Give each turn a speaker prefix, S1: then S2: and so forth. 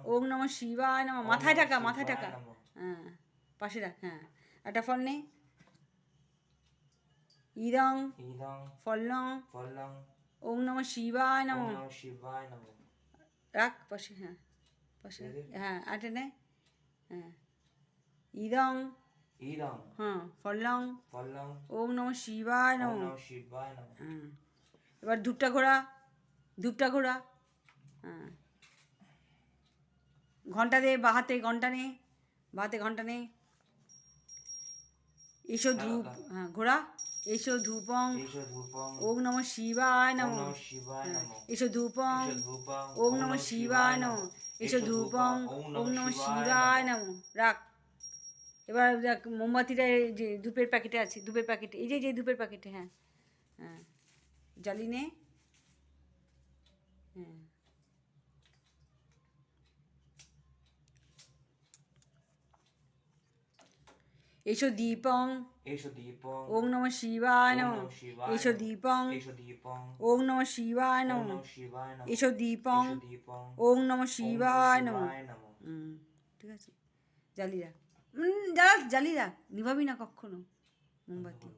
S1: ওম নমঃ শিবায় নমঃ। মাথায় টাকা, মাথায় টাকা। হ্যাঁ, পাশে রাখ। হ্যাঁ, একটা ফল নে। ইদং ফলং ওম নমঃ শিবায় নমঃ। রাখ পাশে। হ্যাঁ, পাশে। হ্যাঁ, আটে নে। হ্যাঁ, ইদং হ্যাঁ ফলং ওম নমঃ শিবায় নমঃ। হ্যাঁ, এবার ধূপটা ঘোরা, ধূপটা ঘোরা। হ্যাঁ, ঘন্টা দে, বাহাতে ঘন্টা নে, বাহাতে ঘন্টা নে। এসো ধূপ, হ্যাঁ ঘোরা। এসো ধূপং ওম নমঃ শিবায় নমঃ। এসো ধূপং ওম নমঃ শিবায় নমঃ। এসো ধূপং ওম নমঃ শিবায় নমঃ। রাখ। এবার দেখ মোমবাতিটা, এই যে ধূপের প্যাকেটে আছে, ধূপের প্যাকেটে, এই যে ধূপের প্যাকেটে। হ্যাঁ হ্যাঁ, জ্বালিয়ে নে। হ্যাঁ, এসো দীপং ওম নমঃ শিবায় নমঃ। এসো দীপং ওম নমঃ শিবায় নমঃ। এসো দীপং ওম নমঃ শিবায় নমঃ। ঠিক আছে, জ্বালিয়ে রাখ। জ্বালিয়ে রাখ, নিভাবি না কখনো মোমবাতি।